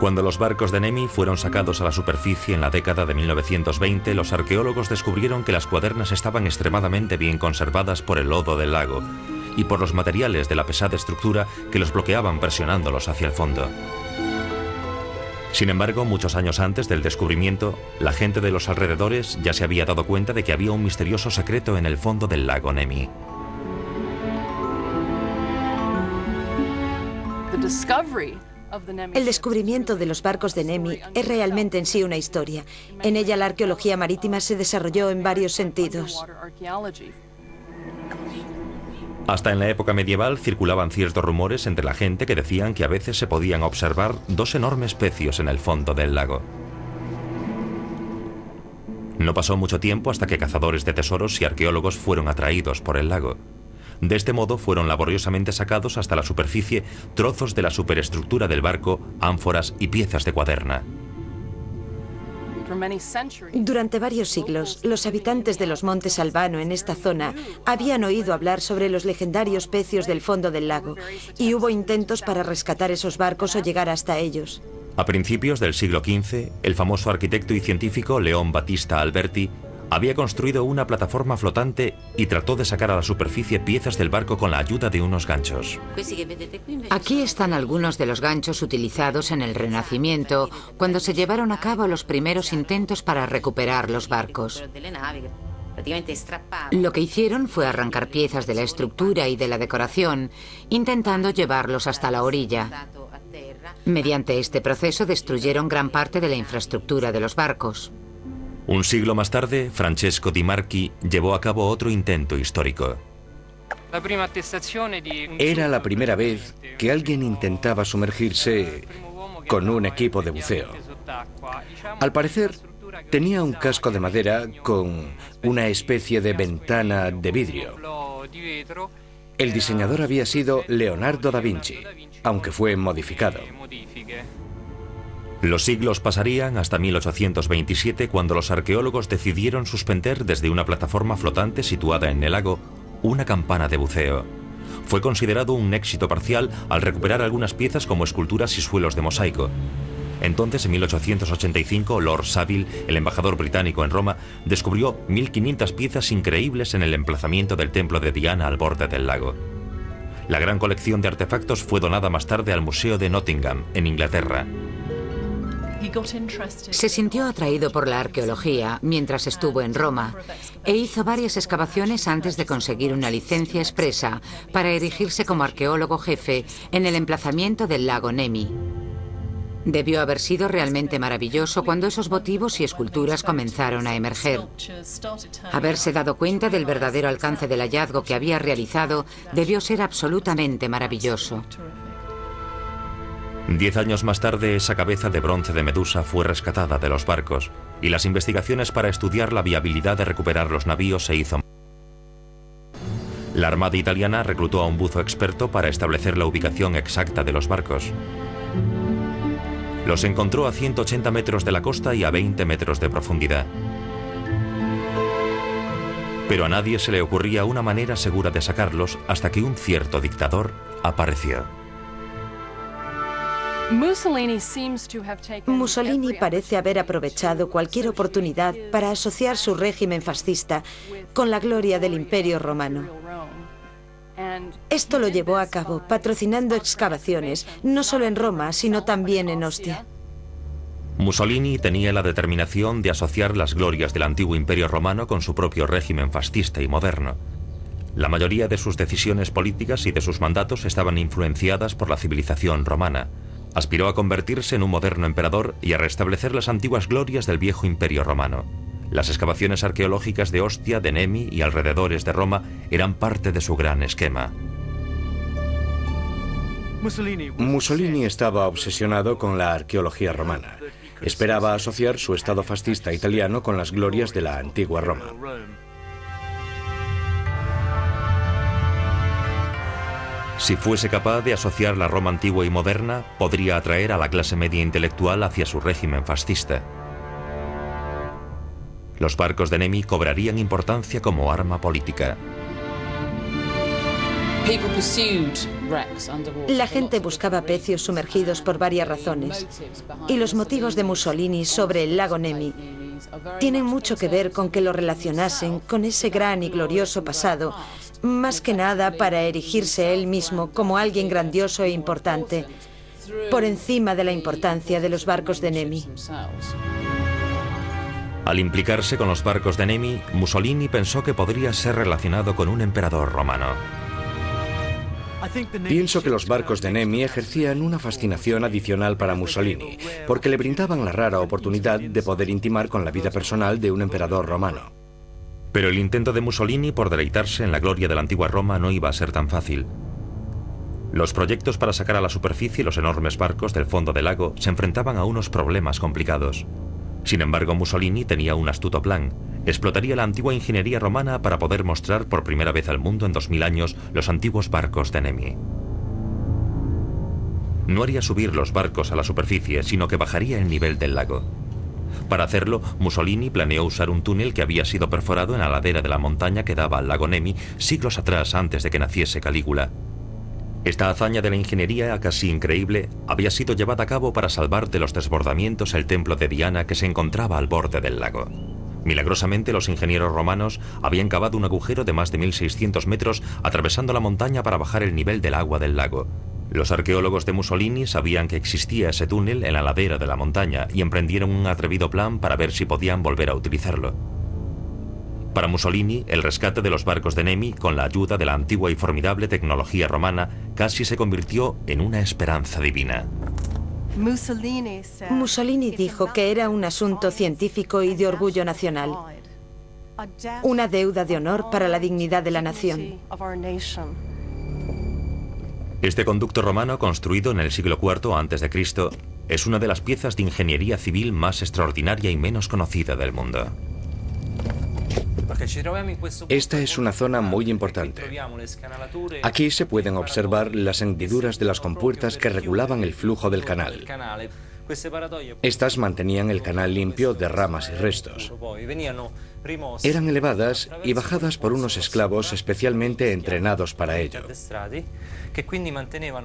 Cuando los barcos de Nemi fueron sacados a la superficie en la década de 1920, los arqueólogos descubrieron que las cuadernas estaban extremadamente bien conservadas por el lodo del lago y por los materiales de la pesada estructura que los bloqueaban presionándolos hacia el fondo. Sin embargo, muchos años antes del descubrimiento, la gente de los alrededores ya se había dado cuenta de que había un misterioso secreto en el fondo del lago Nemi. El descubrimiento de los barcos de Nemi es realmente en sí una historia. En ella la arqueología marítima se desarrolló en varios sentidos. Hasta en la época medieval circulaban ciertos rumores entre la gente que decían que a veces se podían observar dos enormes pecios en el fondo del lago. No pasó mucho tiempo hasta que cazadores de tesoros y arqueólogos fueron atraídos por el lago. De este modo fueron laboriosamente sacados hasta la superficie trozos de la superestructura del barco, ánforas y piezas de cuaderna. Durante varios siglos, los habitantes de los montes Albano en esta zona habían oído hablar sobre los legendarios pecios del fondo del lago y hubo intentos para rescatar esos barcos o llegar hasta ellos. A principios del siglo XV, el famoso arquitecto y científico León Battista Alberti había construido una plataforma flotante y trató de sacar a la superficie piezas del barco con la ayuda de unos ganchos. Aquí están algunos de los ganchos utilizados en el Renacimiento cuando se llevaron a cabo los primeros intentos para recuperar los barcos. Lo que hicieron fue arrancar piezas de la estructura y de la decoración, intentando llevarlos hasta la orilla. Mediante este proceso destruyeron gran parte de la infraestructura de los barcos. Un siglo más tarde, Francesco Di Marchi llevó a cabo otro intento histórico. Era la primera vez que alguien intentaba sumergirse con un equipo de buceo. Al parecer, tenía un casco de madera con una especie de ventana de vidrio. El diseñador había sido Leonardo da Vinci, aunque fue modificado. Los siglos pasarían hasta 1827, cuando los arqueólogos decidieron suspender desde una plataforma flotante situada en el lago una campana de buceo. Fue considerado un éxito parcial al recuperar algunas piezas como esculturas y suelos de mosaico. Entonces, en 1885, Lord Saville, el embajador británico en Roma, descubrió 1500 piezas increíbles en el emplazamiento del templo de Diana al borde del lago. La gran colección de artefactos fue donada más tarde al Museo de Nottingham, en Inglaterra. Se sintió atraído por la arqueología mientras estuvo en Roma e hizo varias excavaciones antes de conseguir una licencia expresa para erigirse como arqueólogo jefe en el emplazamiento del lago Nemi. Debió haber sido realmente maravilloso cuando esos votivos y esculturas comenzaron a emerger. Haberse dado cuenta del verdadero alcance del hallazgo que había realizado debió ser absolutamente maravilloso. 10 años más tarde, esa cabeza de bronce de Medusa fue rescatada de los barcos y las investigaciones para estudiar la viabilidad de recuperar los navíos se hizo. La Armada italiana reclutó a un buzo experto para establecer la ubicación exacta de los barcos. Los encontró a 180 metros de la costa y a 20 metros de profundidad. Pero a nadie se le ocurría una manera segura de sacarlos hasta que un cierto dictador apareció. Mussolini parece haber aprovechado cualquier oportunidad para asociar su régimen fascista con la gloria del Imperio Romano. Esto lo llevó a cabo patrocinando excavaciones, no solo en Roma, sino también en Ostia. Mussolini tenía la determinación de asociar las glorias del antiguo Imperio Romano con su propio régimen fascista y moderno. La mayoría de sus decisiones políticas y de sus mandatos estaban influenciadas por la civilización romana. Aspiró a convertirse en un moderno emperador y a restablecer las antiguas glorias del viejo Imperio Romano. Las excavaciones arqueológicas de Ostia, de Nemi y alrededores de Roma eran parte de su gran esquema. Mussolini estaba obsesionado con la arqueología romana. Esperaba asociar su estado fascista italiano con las glorias de la antigua Roma. Si fuese capaz de asociar la Roma antigua y moderna, podría atraer a la clase media intelectual hacia su régimen fascista. Los barcos de Nemi cobrarían importancia como arma política. La gente buscaba pecios sumergidos por varias razones, y los motivos de Mussolini sobre el lago Nemi tienen mucho que ver con que lo relacionasen con ese gran y glorioso pasado, más que nada para erigirse él mismo como alguien grandioso e importante, por encima de la importancia de los barcos de Nemi. Al implicarse con los barcos de Nemi, Mussolini pensó que podría ser relacionado con un emperador romano. Pienso que los barcos de Nemi ejercían una fascinación adicional para Mussolini, porque le brindaban la rara oportunidad de poder intimar con la vida personal de un emperador romano. Pero el intento de Mussolini por deleitarse en la gloria de la antigua Roma no iba a ser tan fácil. Los proyectos para sacar a la superficie los enormes barcos del fondo del lago se enfrentaban a unos problemas complicados. Sin embargo, Mussolini tenía un astuto plan. Explotaría la antigua ingeniería romana para poder mostrar por primera vez al mundo en 2000 años los antiguos barcos de Nemi. No haría subir los barcos a la superficie, sino que bajaría el nivel del lago. Para hacerlo, Mussolini planeó usar un túnel que había sido perforado en la ladera de la montaña que daba al lago Nemi siglos atrás antes de que naciese Calígula. Esta hazaña de la ingeniería, casi increíble, había sido llevada a cabo para salvar de los desbordamientos el templo de Diana que se encontraba al borde del lago. Milagrosamente, los ingenieros romanos habían cavado un agujero de más de 1600 metros atravesando la montaña para bajar el nivel del agua del lago. Los arqueólogos de Mussolini sabían que existía ese túnel en la ladera de la montaña y emprendieron un atrevido plan para ver si podían volver a utilizarlo. Para Mussolini, el rescate de los barcos de Nemi, con la ayuda de la antigua y formidable tecnología romana, casi se convirtió en una esperanza divina. Mussolini dijo que era un asunto científico y de orgullo nacional, una deuda de honor para la dignidad de la nación. Este conducto romano, construido en el siglo IV a.C., es una de las piezas de ingeniería civil más extraordinaria y menos conocida del mundo. Esta es una zona muy importante. Aquí se pueden observar las hendiduras de las compuertas que regulaban el flujo del canal. Estas mantenían el canal limpio de ramas y restos. Eran elevadas y bajadas por unos esclavos especialmente entrenados para ello.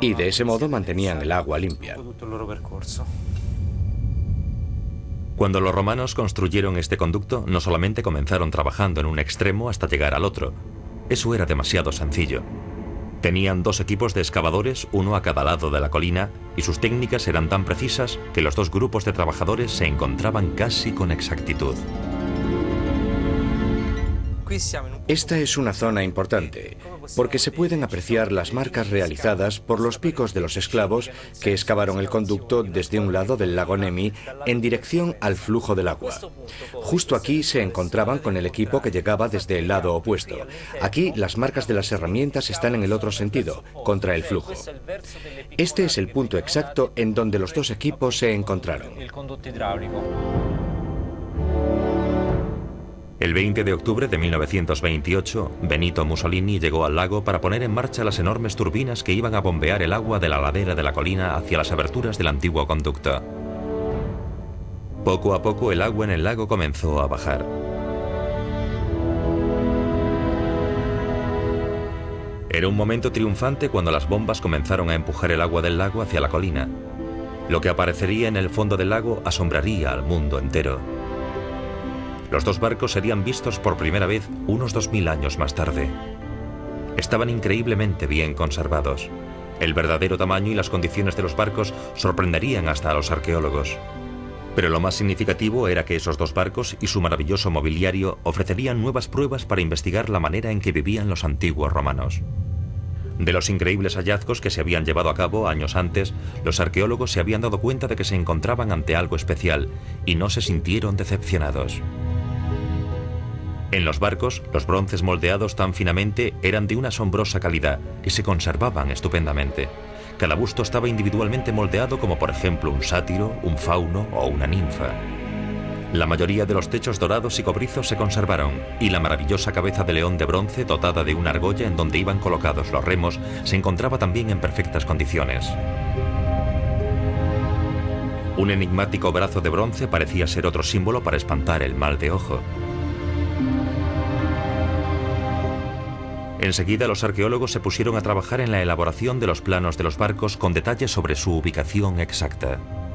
Y de ese modo mantenían el agua limpia. Cuando los romanos construyeron este conducto, no solamente comenzaron trabajando en un extremo hasta llegar al otro. Eso era demasiado sencillo. Tenían 2 equipos de excavadores, uno a cada lado de la colina, y sus técnicas eran tan precisas que los 2 grupos de trabajadores se encontraban casi con exactitud. Esta es una zona importante, porque se pueden apreciar las marcas realizadas por los picos de los esclavos que excavaron el conducto desde un lado del lago Nemi en dirección al flujo del agua. Justo aquí se encontraban con el equipo que llegaba desde el lado opuesto. Aquí las marcas de las herramientas están en el otro sentido, contra el flujo. Este es el punto exacto en donde los 2 equipos se encontraron. El 20 de octubre de 1928, Benito Mussolini llegó al lago para poner en marcha las enormes turbinas que iban a bombear el agua de la ladera de la colina hacia las aberturas del antiguo conducto. Poco a poco el agua en el lago comenzó a bajar. Era un momento triunfante cuando las bombas comenzaron a empujar el agua del lago hacia la colina. Lo que aparecería en el fondo del lago asombraría al mundo entero. Los 2 barcos serían vistos por primera vez unos 2000 años más tarde. Estaban increíblemente bien conservados. El verdadero tamaño y las condiciones de los barcos sorprenderían hasta a los arqueólogos. Pero lo más significativo era que esos 2 barcos y su maravilloso mobiliario ofrecerían nuevas pruebas para investigar la manera en que vivían los antiguos romanos. De los increíbles hallazgos que se habían llevado a cabo años antes, los arqueólogos se habían dado cuenta de que se encontraban ante algo especial y no se sintieron decepcionados. En los barcos, los bronces moldeados tan finamente eran de una asombrosa calidad y se conservaban estupendamente. Cada busto estaba individualmente moldeado como por ejemplo un sátiro, un fauno o una ninfa. La mayoría de los techos dorados y cobrizos se conservaron y la maravillosa cabeza de león de bronce dotada de una argolla en donde iban colocados los remos se encontraba también en perfectas condiciones. Un enigmático brazo de bronce parecía ser otro símbolo para espantar el mal de ojo. Enseguida los arqueólogos se pusieron a trabajar en la elaboración de los planos de los barcos con detalles sobre su ubicación exacta.